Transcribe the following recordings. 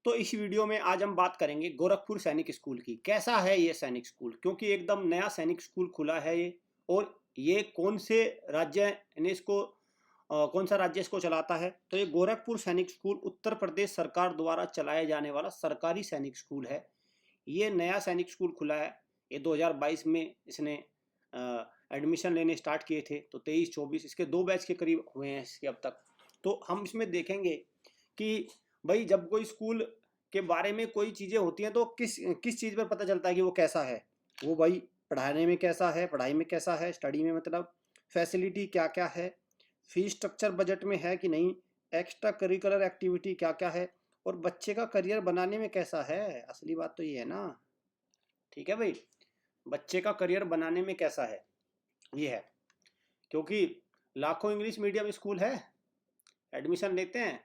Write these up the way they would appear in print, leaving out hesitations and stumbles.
तो इस वीडियो में आज हम बात करेंगे गोरखपुर सैनिक स्कूल की। कैसा है ये सैनिक स्कूल, क्योंकि एकदम नया सैनिक स्कूल खुला है ये। और ये कौन से राज्य ने इसको कौन सा राज्य इसको चलाता है? तो ये गोरखपुर सैनिक स्कूल उत्तर प्रदेश सरकार द्वारा चलाया जाने वाला सरकारी सैनिक स्कूल है। ये नया सैनिक स्कूल खुला है। ये 2022 में इसने एडमिशन लेने स्टार्ट किए थे, तो 23-24 इसके 2 बैच के करीब हुए हैं इसके अब तक। तो हम इसमें देखेंगे कि भाई जब कोई स्कूल के बारे में कोई चीज़ें होती हैं तो किस किस चीज़ पर पता चलता है कि वो कैसा है। वो भाई पढ़ाने में कैसा है, पढ़ाई में कैसा है, स्टडी में मतलब फैसिलिटी क्या क्या है, फीस स्ट्रक्चर बजट में है कि नहीं, एक्स्ट्रा करिकुलर एक्टिविटी क्या क्या है, और बच्चे का करियर बनाने में कैसा है। असली बात तो ये है ना। ठीक है भाई, बच्चे का करियर बनाने में कैसा है ये है। क्योंकि लाखों इंग्लिश मीडियम स्कूल है, एडमिशन लेते हैं,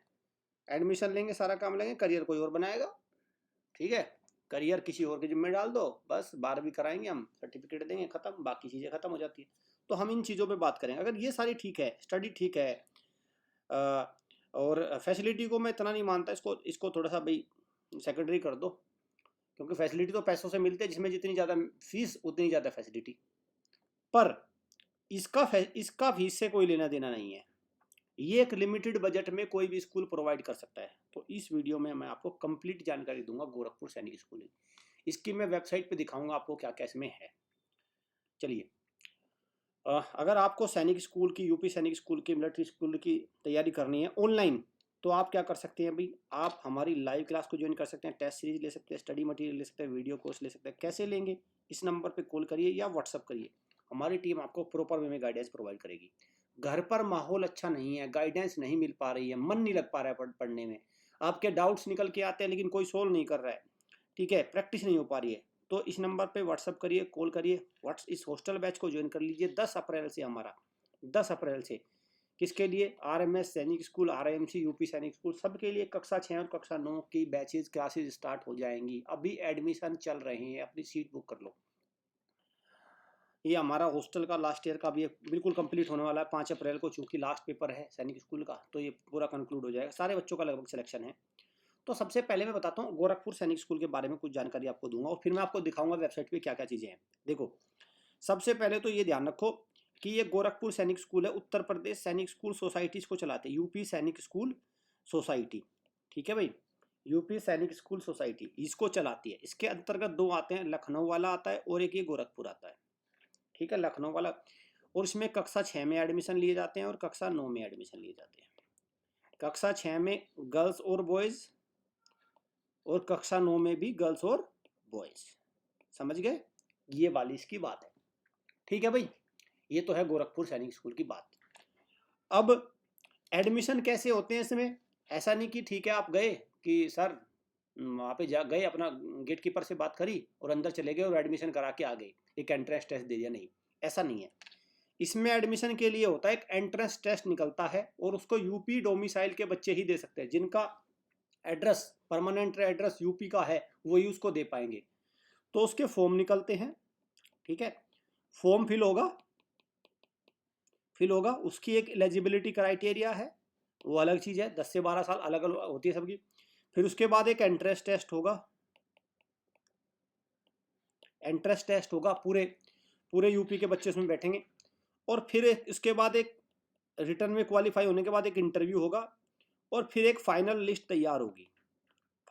एडमिशन लेंगे, सारा काम लेंगे, करियर कोई और बनाएगा। ठीक है, करियर किसी और के जिम्मे डाल दो, बस 12वीं कराएंगे हम, सर्टिफिकेट देंगे, खत्म, बाकी चीज़ें खत्म हो जाती है। तो हम इन चीज़ों पे बात करेंगे। अगर ये सारी ठीक है, स्टडी ठीक है, और फैसिलिटी को मैं इतना नहीं मानता, इसको इसको थोड़ा सा भाई सेकेंडरी कर दो। क्योंकि फैसिलिटी तो पैसों से मिलती है, जिसमें जितनी ज़्यादा फीस उतनी ज़्यादा फैसिलिटी। पर इसका फीस से कोई लेना देना नहीं है। ये एक लिमिटेड बजट में कोई भी स्कूल प्रोवाइड कर सकता है। तो इस वीडियो में मैं आपको कंप्लीट जानकारी दूंगा गोरखपुर सैनिक स्कूल की। इसकी मैं वेबसाइट पे दिखाऊंगा आपको क्या क्या इसमें है। चलिए, अगर आपको सैनिक स्कूल की, यूपी सैनिक स्कूल की, मिलिट्री स्कूल की तैयारी करनी है ऑनलाइन, तो आप क्या कर सकते हैं भाई, आप हमारी लाइव क्लास को ज्वाइन कर सकते हैं, टेस्ट सीरीज ले सकते हैं, स्टडी मटेरियल ले सकते हैं, वीडियो कोर्स ले सकते हैं। कैसे लेंगे? इस नंबर पर कॉल करिए या व्हाट्सअप करिए, हमारी टीम आपको प्रॉपर वे में गाइडेंस प्रोवाइड करेगी। घर पर माहौल अच्छा नहीं है, गाइडेंस नहीं मिल पा रही है, मन नहीं लग पा रहा है पढ़ने में, आपके डाउट्स निकल के आते हैं लेकिन कोई सोल्व नहीं कर रहा है, ठीक है, प्रैक्टिस नहीं हो पा रही है, तो इस नंबर पे व्हाट्सअप करिए, कॉल करिए, इस हॉस्टल बैच को ज्वाइन कर लीजिए 10 अप्रैल से। हमारा 10 अप्रैल से किसके लिए? आरएमएस सैनिक स्कूल, आरएमसी यूपी सैनिक स्कूल, सबके लिए कक्षा 6 और कक्षा 9 की बैचेज क्लासेज स्टार्ट हो जाएंगी। अभी एडमिशन चल रहे हैं, अपनी सीट बुक कर लो। ये हमारा हॉस्टल का लास्ट ईयर का भी बिल्कुल कंप्लीट होने वाला है 5 अप्रैल को, चूंकि लास्ट पेपर है सैनिक स्कूल का, तो ये पूरा कंक्लूड हो जाएगा। सारे बच्चों का लगभग सिलेक्शन है। तो सबसे पहले मैं बताता हूँ गोरखपुर सैनिक स्कूल के बारे में, कुछ जानकारी आपको दूंगा और फिर मैं आपको दिखाऊंगा वेबसाइट पे क्या क्या चीज़ें हैं। देखो, सबसे पहले तो ये ध्यान रखो कि ये गोरखपुर सैनिक स्कूल है, उत्तर प्रदेश सैनिक स्कूल सोसाइटी इसको चलाते हैं, यूपी सैनिक स्कूल सोसाइटी। ठीक है भाई, यूपी सैनिक स्कूल सोसाइटी इसको चलाती है। इसके अंतर्गत 2 आते हैं, लखनऊ वाला आता है और एक ये गोरखपुर आता है। ठीक है, लखनऊ वाला, और इसमें कक्षा 6 में एडमिशन लिए जाते हैं और कक्षा 9 में एडमिशन लिए जाते हैं। कक्षा 6 में गर्ल्स और बॉयज़, और कक्षा 9 में भी गर्ल्स और बॉयज़। समझ गए? ये वाली इसकी बात है। ठीक है भाई, ये तो है गोरखपुर सैनिक स्कूल की बात। अब एडमिशन कैसे होते हैं इसमें? ऐसा नहीं कि ठीक है आप गए कि सर वहाँ पे जा गए, अपना गेट कीपर से बात करी और अंदर चले गए और एडमिशन करा के आ गए, एक एंट्रेंस टेस्ट दे दिया। नहीं, ऐसा नहीं है। इसमें एडमिशन के लिए होता है, एक एंट्रेंस टेस्ट निकलता है और उसको यूपी डोमिसाइल के बच्चे ही दे सकते हैं, जिनका एड्रेस, परमानेंट एड्रेस यूपी का है, वही उसको दे पाएंगे। तो उसके फॉर्म निकलते हैं। ठीक है, फॉर्म फिल होगा, उसकी एक एलिजिबिलिटी क्राइटेरिया है, वो अलग चीज़ है, 10 से 12 साल अलग अलग होती है सबकी। फिर उसके बाद एक एंट्रेंस टेस्ट होगा, एंट्रेंस टेस्ट होगा, पूरे पूरे यूपी के बच्चे उसमें बैठेंगे। और फिर इसके बाद एक रिटर्न में क्वालिफाई होने के बाद एक इंटरव्यू होगा, और फिर एक फाइनल लिस्ट तैयार होगी,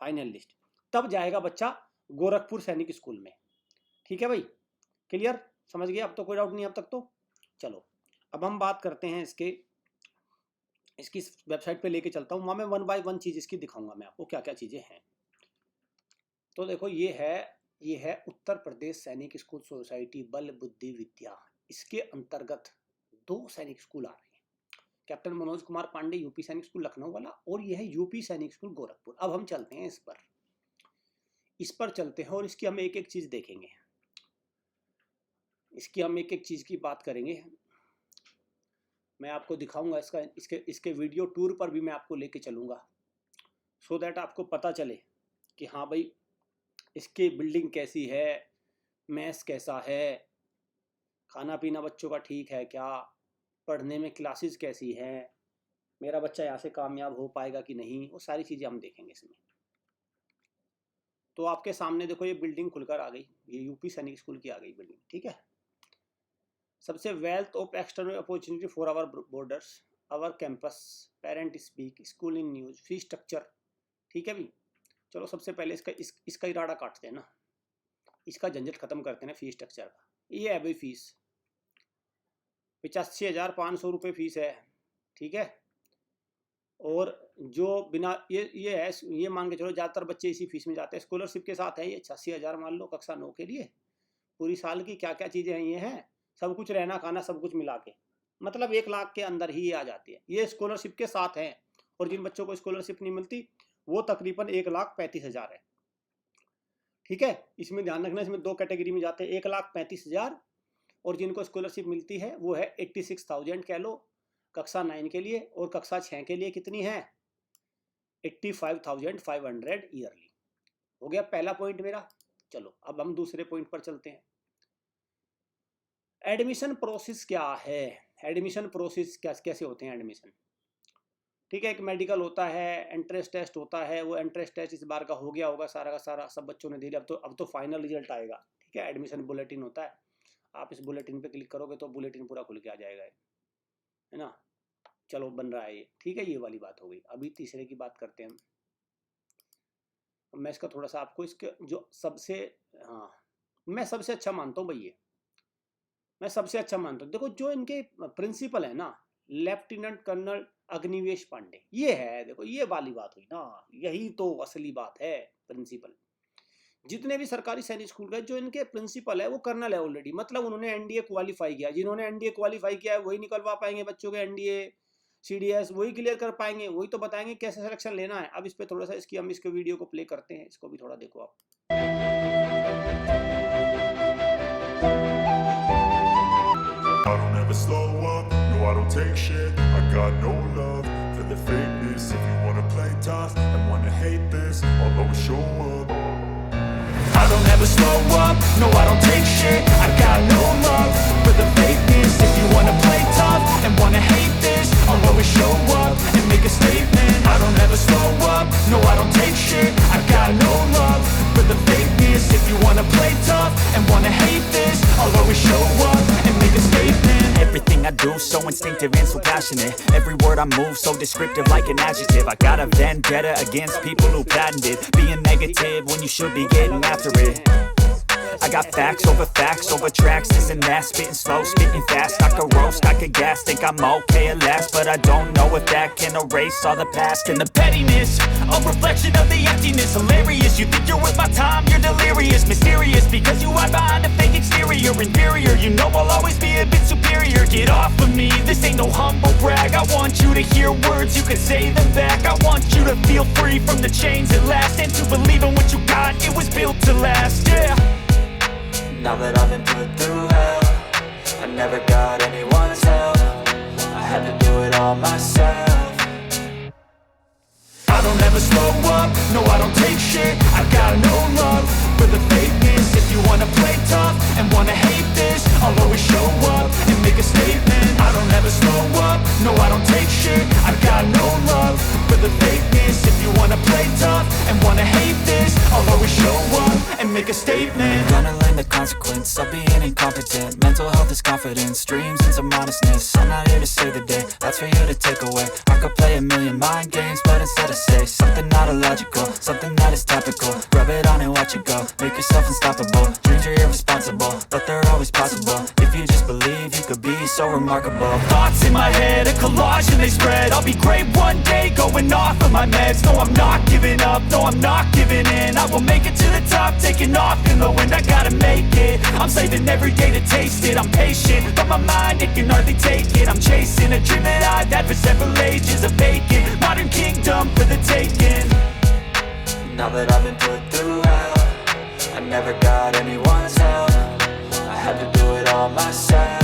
फाइनल लिस्ट, तब जाएगा बच्चा गोरखपुर सैनिक स्कूल में। ठीक है भाई, क्लियर? समझ गए? अब तो कोई डाउट नहीं अब तक तो। चलो, अब हम बात करते हैं इसकी वेबसाइट पे लेके चलता हूँ, वहाँ मैं 1 बाय 1 चीज़ इसकी दिखाऊंगा मैं आपको क्या क्या चीज़ें हैं। तो देखो, ये है उत्तर प्रदेश सैनिक स्कूल सोसाइटी बल बुद्धि विद्या। इसके अंतर्गत 2 सैनिक स्कूल आ रहे हैं, कैप्टन मनोज कुमार पांडे यूपी सैनिक स्कूल लखनऊ वाला, और यह है यूपी सैनिक स्कूल गोरखपुर। अब हम चलते हैं इस पर चलते हैं और इसकी हम एक एक चीज़ देखेंगे, इसकी हम एक एक चीज़ की बात करेंगे। मैं आपको दिखाऊंगा इसका, इसके वीडियो टूर पर भी मैं आपको लेके चलूँगा, सो दैट आपको पता चले कि हाँ भाई इसकी बिल्डिंग कैसी है, मैथ्स कैसा है, खाना पीना बच्चों का ठीक है क्या, पढ़ने में क्लासेस कैसी हैं, मेरा बच्चा यहाँ से कामयाब हो पाएगा कि नहीं, वो सारी चीज़ें हम देखेंगे इसमें। तो आपके सामने देखो ये बिल्डिंग खुलकर आ गई, ये यूपी सैनिक स्कूल की आ गई बिल्डिंग, ठीक है। सबसे wealth of external opportunity for our borders, our campus, parent speak, school in news, fees structure, ठीक है भी। चलो सबसे पहले इसका इरादा काटते हैं ना, इसका झंझट खत्म करते हैं फीस स्ट्रक्चर का। ये है भाई फीस 85,500 रुपये फीस है, ठीक है। और जो बिना ये है, ये मान के चलो ज़्यादातर बच्चे इसी फीस में जाते हैं। स्कॉलरशिप के साथ है ये 86,000 मान लो कक्षा 9 के लिए। पूरी साल की क्या क्या चीज़ें हैं ये हैं, सब कुछ रहना खाना सब कुछ मिला के, मतलब 1 लाख के अंदर ही ये आ जाती है। ये स्कॉलरशिप के साथ है। और जिन बच्चों को स्कॉलरशिप नहीं मिलती वो तकरीबन 1,35,000 है, ठीक है। इसमें ध्यान रखना, इसमें 2 कैटेगरी में जाते हैं, 1,35,000 और जिनको स्कॉलरशिप मिलती है वो है 86,000 कह लो कक्षा 9 के लिए, और कक्षा 6 के लिए कितनी है 85,500 ईयरली। हो गया पहला पॉइंट मेरा। चलो अब हम दूसरे पॉइंट पर चलते हैं। एडमिशन प्रोसेस क्या है, एडमिशन प्रोसेस कैसे होते हैं एडमिशन, ठीक है। एक मेडिकल होता है, एंट्रेंस टेस्ट होता है, वो एंट्रेंस टेस्ट इस बार का हो गया होगा सारा का सारा, सब बच्चों ने दे लिया। अब तो फाइनल रिजल्ट आएगा, ठीक है। एडमिशन बुलेटिन होता है, आप इस बुलेटिन पे क्लिक करोगे तो बुलेटिन पूरा खुल के आ जाएगा, है ना। चलो बन रहा है ये, ठीक है। ये वाली बात हो गई। अभी तीसरे की बात करते हैं हम। मैं इसका थोड़ा सा आपको इसके जो सबसे, हाँ मैं सबसे अच्छा मानता हूँ भाई, ये मैं सबसे अच्छा मानता हूँ। देखो जो इनके प्रिंसिपल है ना, लेफ्टिनेंट कर्नल अग्निवेश पांडे, ये है, देखो ये वाली बात हुई ना, यही तो असली बात है। प्रिंसिपल जितने भी सरकारी सैनिक स्कूल का जो इनके प्रिंसिपल है वो कर्नल है ऑलरेडी, मतलब उन्होंने एनडीए क्वालिफाई किया। जिन्होंने एनडीए क्वालिफाई किया है वही निकलवा पाएंगे बच्चों के एनडीए सीडीएस, वही क्लियर कर पाएंगे, वही तो बताएंगे कैसे सिलेक्शन लेना है। अब इस पे थोड़ा सा हम इसके वीडियो को प्ले करते हैं, इसको भी थोड़ा देखो आप। I don't ever slow up, no I don't take shit. I got no love for the fakeness. If you wanna play tough and wanna hate this, I'll always show up. I don't ever slow up, no I don't take shit. I got no love for the fakeness. If you wanna play tough and wanna hate this, I'll always show up and make a statement. I don't ever slow up, no I don't take shit. I got no love for the fakeness. If you wanna play tough and wanna hate this, I'll always show up and make a statement. Everything I do so instinctive and so passionate. Every word I move so descriptive like an adjective. I got a vendetta against people who patented being negative when you should be getting after it. I got facts over tracks, this and that, spitting slow, spitting fast. I could roast, I could gas, think I'm okay at last, but I don't know if that can erase all the past. And the pettiness, a reflection of the emptiness. Hilarious, you think you're worth my time, you're delirious. Mysterious, because you hide behind a fake exterior. Inferior, you know I'll always be a bit superior. Get off of me, this ain't no humble brag. I want you to hear words, you can say them back. I want you to feel free from the chains at last, and to believe in what you got, it was built to last, yeah. Now that I've been put through hell, I never got anyone's help. I had to do it all myself. I don't ever slow up, no I don't take shit. I got no love for the fakeness. If you wanna play tough and wanna hate this, I'll always show up and make a statement. I don't ever slow up, no I don't take shit. I got no love for the fakeness. If you wanna play tough and wanna hate this, I'll always show up and make a statement. Gonna learn the consequence of being incompetent. Mental health is confidence, dreams and some honestness. I'm not here to save the day, that's for you to take away. I could play a million mind games, but instead I say something not illogical, something that is topical. Rub it on and watch it go, make yourself unstoppable. Dreams are irresponsible, but they're always possible. If you just believe, you could be so remarkable. Thoughts in my head, a collage and they spread. I'll be great one day, going off of my meds. No, I'm not giving up, no, I'm not giving in. I will make it to the top, taking off in the wind. I gotta make it, I'm saving every day to taste it. I'm patient, but my mind, it can hardly take it. I'm chasing a dream that I've had for several ages. A vacant, modern kingdom for the taking. Now that I've been put through hell, I never got anyone's help. I had to do it all myself.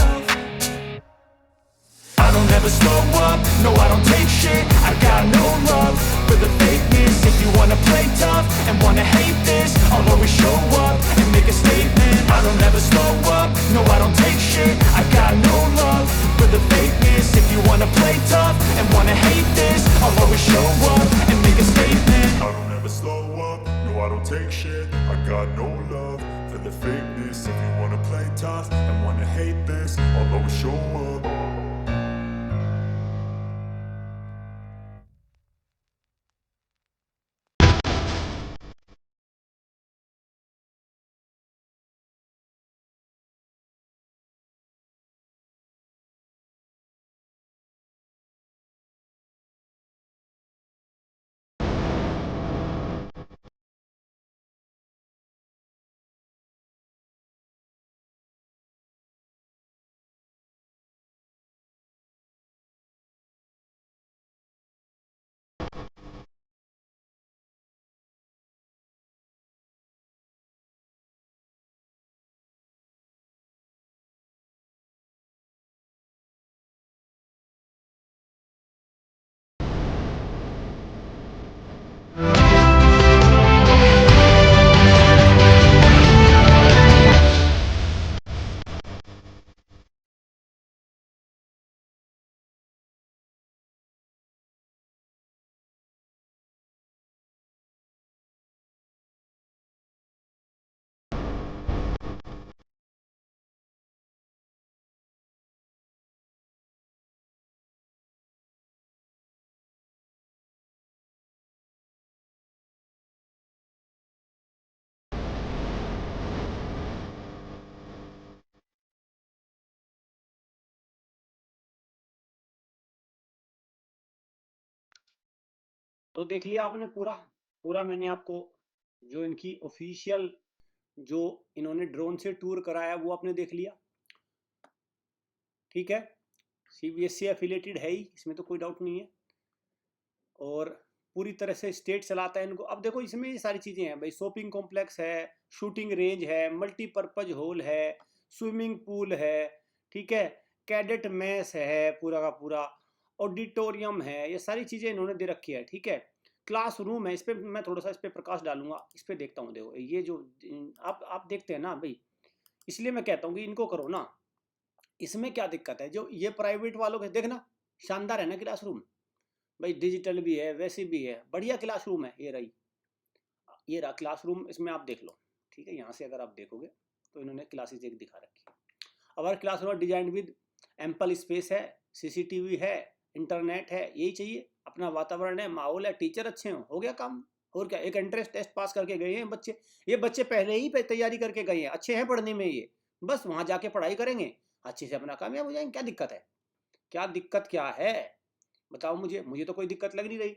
I don't ever slow up, no I don't take shit. I got no love for the fakeness. If you wanna play tough and wanna hate this, I'll always show up and make a statement. I don't ever slow up, no I don't take shit. I got no love for the fakeness. If you wanna play tough and wanna hate this, I'll always show up and make a statement. I don't ever slow up, no I don't take shit. I got no love for the fakeness. If you wanna play tough and wanna hate this, I'll always show up. तो देख लिया आपने पूरा पूरा मैंने आपको जो इनकी ऑफिशियल जो इन्होंने ड्रोन से टूर कराया वो आपने देख लिया। ठीक है, सीबीएसई एफिलेटेड है ही, इसमें तो कोई डाउट नहीं है, और पूरी तरह से स्टेट चलाता है इनको। अब देखो इसमें ये सारी चीज़ें हैं भाई, शॉपिंग कॉम्प्लेक्स है, शूटिंग रेंज है, मल्टीपर्पज हॉल है, स्विमिंग पूल है, ठीक है, कैडेट मेस है पूरा का पूरा, ऑडिटोरियम है, ये सारी चीज़ें इन्होंने दे रखी है। ठीक है, क्लासरूम है, इस पर मैं थोड़ा सा इस पर प्रकाश डालूंगा, इस पर देखता हूँ। देखो ये जो आप देखते हैं ना भाई, इसलिए मैं कहता हूँ कि इनको करो ना। इसमें क्या दिक्कत है, जो ये प्राइवेट वालों के देखना शानदार है ना क्लासरूम भाई, डिजिटल भी है वैसे भी है, बढ़िया क्लासरूम है। ये रहा क्लासरूम, इसमें आप देख लो। ठीक है, यहाँ से अगर आप देखोगे तो इन्होंने क्लासेस एक दिखा रखी है। अगर classroom design with ample space है, सीसीटीवी है, इंटरनेट है, यही चाहिए, अपना वातावरण है, माहौल है, टीचर अच्छे हो गया काम। और क्या, एक एंट्रेंस टेस्ट पास करके गए हैं बच्चे, ये बच्चे पहले ही तैयारी करके गए हैं, अच्छे हैं पढ़ने में, ये बस वहाँ जाके पढ़ाई करेंगे, अच्छे से अपना कामयाब हो जाएंगे। क्या दिक्कत है, क्या दिक्कत क्या है बताओ मुझे तो कोई दिक्कत लग नहीं रही।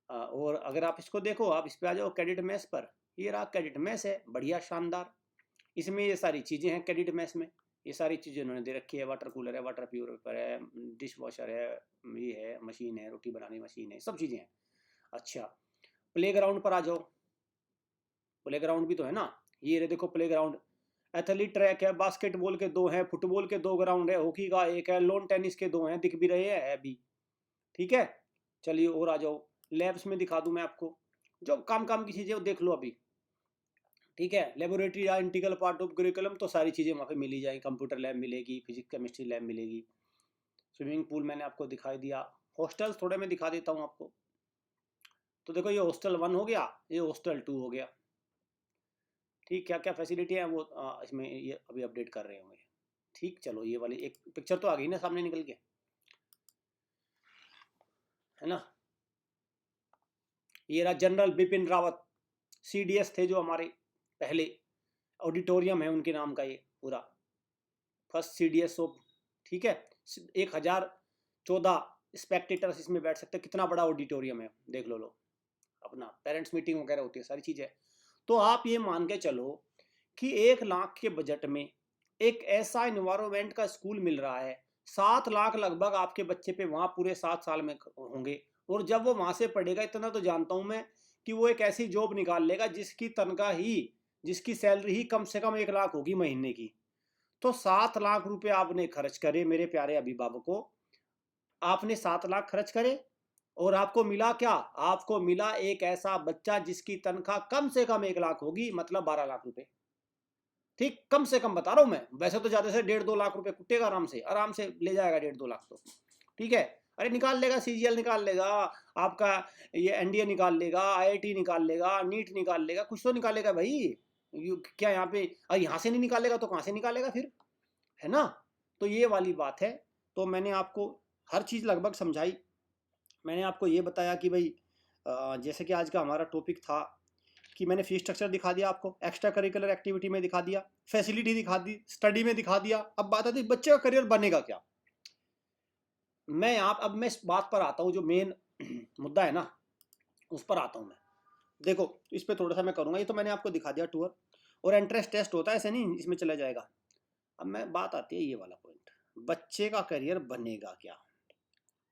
और अगर आप इसको देखो, आप इस पे आ जाओ कैडेट मैस पर, ये रहा कैडेट मैस है, बढ़िया शानदार। इसमें ये सारी चीज़ें हैं कैडेट मैस में, ये सारी चीज़ें उन्होंने दे रखी है, वाटर कूलर है, वाटर प्यूरिफायर है, डिश वॉशर है, ये है मशीन है, रोटी बनाने मशीन है, सब चीज़ें हैं। अच्छा, प्ले ग्राउंड पर आ जाओ, प्ले ग्राउंड भी तो है ना, ये रहे देखो प्ले ग्राउंड, एथलीट ट्रैक है, बास्केटबॉल के 2 हैं, फुटबॉल के 2 ग्राउंड है, हॉकी का 1 है, लॉन टेनिस के 2 हैं, दिख भी रहे हैं अभी। ठीक है, चलिए और आ जाओ, लैब्स में दिखा दूं मैं आपको, जो काम की चीज़ें वो देख लो अभी। ठीक है, लेबोरेटरी या इंटीग्रल पार्ट ऑफ करिकुलम, तो सारी चीज़ें वहाँ पे मिली जाएगी, कंप्यूटर लैब मिलेगी, फिजिक्स केमिस्ट्री लैब मिलेगी, स्विमिंग पूल मैंने आपको दिखाई दिया। हॉस्टल्स थोड़े मैं दिखा देता हूँ आपको। तो देखो ये हॉस्टल 1 हो गया, ये हॉस्टल 2 हो गया। ठीक, क्या क्या फैसिलिटी है वो इसमें ये अभी अपडेट कर रहे होंगे। ठीक, चलो ये वाली एक पिक्चर तो आ गई ना सामने निकल के, है ना। ये रहा जनरल बिपिन रावत, सीडीएस थे जो हमारे पहले, ऑडिटोरियम है उनके नाम का ये पूरा, फर्स्ट सीडीएस ऑफ। ठीक है, 1014 स्पेक्टेटर्स इसमें बैठ सकते हैं, कितना बड़ा ऑडिटोरियम है देख लो अपना पेरेंट्स मीटिंग वगैरह होती है, सारी चीज़ें। तो आप ये मान के चलो कि 1 लाख के बजट में एक ऐसा इन्वायरमेंट का स्कूल मिल रहा है, 7 लाख लगभग आपके बच्चे पे वहाँ पूरे 7 साल में होंगे। और जब वो वहाँ से पढ़ेगा, इतना तो जानता हूँ मैं कि वो एक ऐसी जॉब निकाल लेगा जिसकी तनख्वाह ही, जिसकी सैलरी ही कम से कम 1 लाख होगी महीने की। तो 7 लाख रुपए आपने खर्च करे मेरे प्यारे अभिभावकों, आपने 7 लाख खर्च करे और आपको मिला क्या, आपको मिला एक ऐसा बच्चा जिसकी तनख्वाह कम से कम 1 लाख होगी, मतलब 12 लाख रुपए। ठीक, कम से कम बता रहा हूं मैं, वैसे तो ज्यादा से 1.5-2 लाख रुपए कुटेगा, आराम से ले जाएगा 1.5-2 लाख तो। ठीक है, अरे निकाल लेगा, सीजीएल निकाल लेगा, आपका ये एनडीए निकाल लेगा, आईआईटी निकाल लेगा, नीट निकाल लेगा, कुछ तो निकालेगा भाई। क्या यहाँ पे यहाँ से नहीं निकालेगा तो कहाँ से निकालेगा फिर, है ना। तो ये वाली बात है। तो मैंने आपको हर चीज़ लगभग समझाई। मैंने आपको ये बताया कि भाई जैसे कि आज का हमारा टॉपिक था कि मैंने फीस स्ट्रक्चर दिखा दिया आपको, एक्स्ट्रा करिकुलर एक्टिविटी में दिखा दिया, फैसिलिटी दिखा दी, स्टडी में दिखा दिया। अब बात आती है बच्चे का करियर बनेगा क्या। अब मैं इस बात पर आता हूँ, जो मेन मुद्दा है ना उस पर आता हूँ मैं। देखो इस पर थोड़ा सा मैं करूँगा, ये तो मैंने आपको दिखा दिया टूर, और एंट्रेंस टेस्ट होता है, ऐसे नहीं इसमें चला जाएगा। अब मैं बात आती है ये वाला पॉइंट, बच्चे का करियर बनेगा क्या।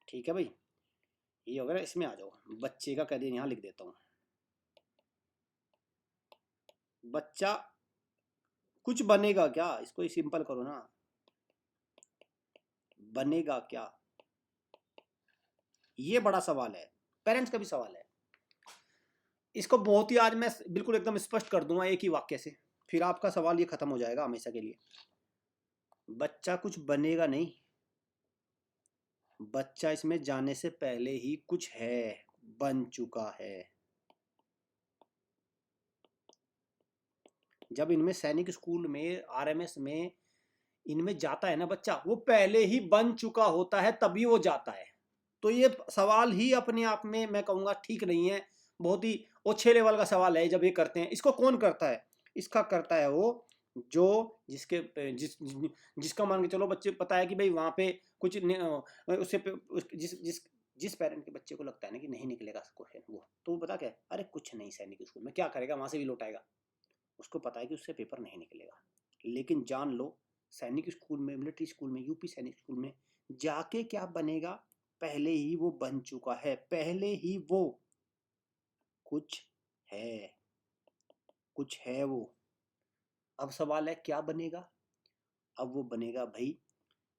ठीक है भाई, ये हो गया ना, इसमें आ जाओ, बच्चे का करियर यहाँ लिख देता हूँ। बच्चा कुछ बनेगा क्या, इसको सिंपल करो ना, बनेगा क्या, ये बड़ा सवाल है, पेरेंट्स का भी सवाल है। इसको बहुत ही आज मैं बिल्कुल एकदम स्पष्ट कर दूंगा एक ही वाक्य से, फिर आपका सवाल ये खत्म हो जाएगा हमेशा के लिए। बच्चा कुछ बनेगा नहीं, बच्चा इसमें जाने से पहले ही कुछ है, बन चुका है। जब इनमें सैनिक स्कूल में, आरएमएस में इनमें जाता है ना बच्चा, वो पहले ही बन चुका होता है, तभी वो जाता है। तो ये सवाल ही अपने आप में मैं कहूँगा ठीक नहीं है, बहुत ही ओछे लेवल का सवाल है जब ये करते हैं। इसको कौन करता है, इसका करता है वो जो जिसका मान के चलो बच्चे पता है कि भाई वहाँ पे कुछ उससे जिस पेरेंट के बच्चे को लगता है ना कि नहीं निकलेगा क्वेश्चन, वो तो पता क्या है, अरे कुछ नहीं सैनिक स्कूल में क्या करेगा, वहाँ से भी लौटाएगा। उसको पता है कि उससे पेपर नहीं निकलेगा। लेकिन जान लो सैनिक स्कूल में, मिलिट्री स्कूल में, यूपी सैनिक स्कूल में जाके क्या बनेगा, पहले ही वो बन चुका है, पहले ही वो कुछ है, कुछ है वो। अब सवाल है क्या बनेगा। अब वो बनेगा भाई,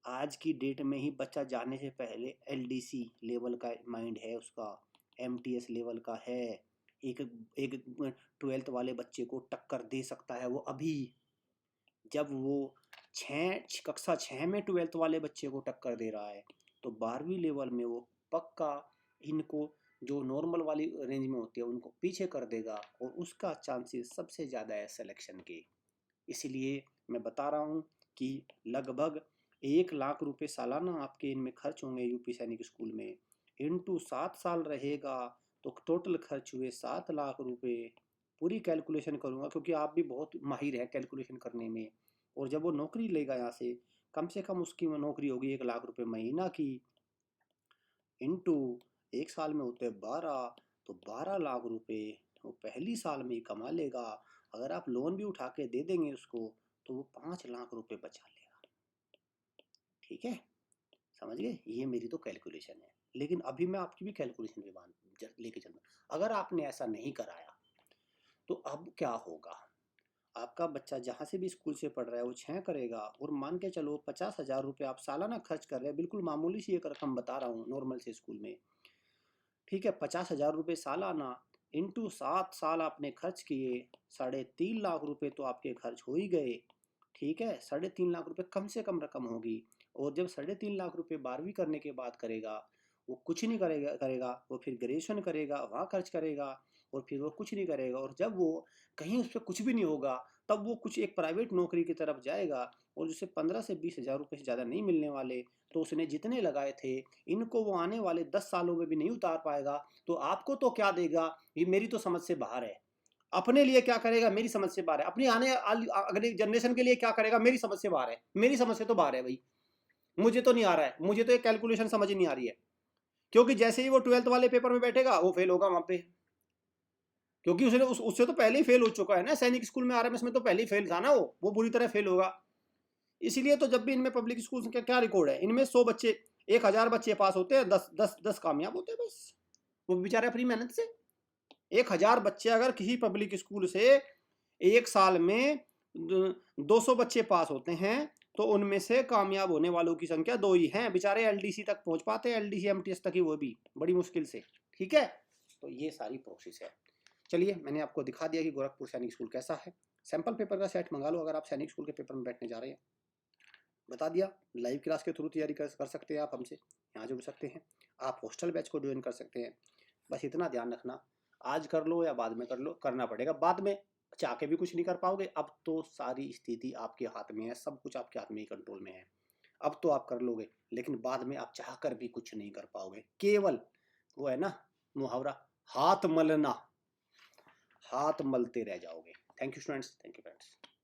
आज की डेट में ही बच्चा जाने से पहले एलडीसी लेवल का माइंड है उसका, एमटीएस लेवल का है, एक एक 12th वाले बच्चे को टक्कर दे सकता है वो अभी। जब वो कक्षा 6 में 12th वाले बच्चे को टक्कर दे रहा है, तो 12वीं लेवल में वो पक्का इनको जो नॉर्मल वाली रेंज में होती है उनको पीछे कर देगा, और उसका चांसेस सबसे ज़्यादा है सिलेक्शन के। इसलिए मैं बता रहा हूँ कि लगभग 1 लाख रुपए सालाना आपके इनमें खर्च होंगे यूपी सैनिक स्कूल में, इंटू 7 साल रहेगा तो टोटल खर्च हुए 7 लाख रुपए। पूरी कैलकुलेशन करूँगा क्योंकि आप भी बहुत माहिर हैं कैलकुलेशन करने में। और जब वो नौकरी लेगा यहाँ से कम उसकी नौकरी होगी 1 लाख रुपए महीना की, इंटू 1 साल में होते 12, तो 12 लाख रुपए वो पहली साल में ही कमा लेगा। अगर आप लोन भी उठा के दे देंगे उसको तो वो 5 लाख रुपए बचा लेगा। ठीक है, समझ गए, ये मेरी तो कैलकुलेशन है। लेकिन अभी मैं आपकी भी कैलकुलेशन पे लेके चलूँ। अगर आपने ऐसा नहीं कराया तो अब क्या होगा, आपका बच्चा जहाँ से भी स्कूल से पढ़ रहा है वो 6 करेगा, और मान के चलो 50,000 रुपये आप सालाना खर्च कर रहे हैं, बिल्कुल मामूली सी एक रकम बता रहा हूँ नॉर्मल से स्कूल में। ठीक है, 50,000 रुपये सालाना इंटू 7 साल आपने खर्च किए, 3.5 लाख रुपए तो आपके खर्च हो ही गए। ठीक है, 3.5 लाख रुपए कम से कम रकम होगी। और जब 3.5 लाख रुपए 12वीं करने के बाद करेगा, वो कुछ नहीं करेगा वो फिर ग्रेजुएशन करेगा, वहाँ खर्च करेगा, और फिर वो कुछ नहीं करेगा। और जब वो कहीं उस पर कुछ भी नहीं होगा, तब वो कुछ एक प्राइवेट नौकरी की तरफ जाएगा, और जिसे 15 से 20,000 रुपये से ज़्यादा नहीं मिलने वाले, तो उसने जितने लगाए थे इनको वो आने वाले 10 सालों में भी नहीं उतार पाएगा। तो आपको तो क्या देगा, ये मेरी तो समझ से बाहर है। अपने लिए क्या करेगा मेरी समझ से बाहर है, अपनी अगली जनरेशन के लिए क्या करेगा मेरी समझ से बाहर है, मेरी समझ से तो बाहर है भाई। मुझे तो नहीं आ रहा है, मुझे तो एक कैलकुलेशन समझ ही नहीं आ रही है। क्योंकि जैसे ही वो 12th वाले पेपर में बैठेगा वो फेल होगा वहां पे, क्योंकि उससे तो पहले ही फेल हो चुका है ना। सैनिक स्कूल में, आरएमएस में तो पहले ही फेल था ना, वो बुरी तरह फेल होगा। इसीलिए तो जब भी इनमें पब्लिक स्कूल का क्या रिकॉर्ड है, इनमें 100 बच्चे, 1,000 बच्चे पास होते हैं, 10 कामयाब होते हैं बस, वो बेचारे अपनी मेहनत से। 1,000 बच्चे अगर किसी पब्लिक स्कूल से एक साल में 200 बच्चे पास होते हैं, तो उनमें से कामयाब होने वालों की संख्या 2 ही हैं। बेचारे एलडीसी तक पहुंच पाते हैं, एलडीसी एमटीएस तक ही, वो भी बड़ी मुश्किल से। ठीक है, तो ये सारी प्रोसेस है। चलिए, मैंने आपको दिखा दिया कि गोरखपुर सैनिक स्कूल कैसा है। सैंपल पेपर का सेट मंगा लो अगर आप सैनिक स्कूल के पेपर में बैठने जा रहे हैं। बता दिया, लाइव क्लास के थ्रू तैयारी कर सकते हैं आप हमसे, यहाँ जुड़ सकते हैं। आप हॉस्टल बैच को ज्वाइन कर सकते हैं। बस इतना ध्यान रखना, आज कर लो या बाद में कर लो, करना पड़ेगा। बाद में चाह के भी कुछ नहीं कर पाओगे। अब तो सारी स्थिति आपके हाथ में है, सब कुछ आपके हाथ में ही कंट्रोल में है। अब तो आप कर लोगे, लेकिन बाद में आप चाह कर भी कुछ नहीं कर पाओगे। केवल वो है ना मुहावरा, हाथ मलना, हाथ मलते रह जाओगे। Thank you students, thank you friends.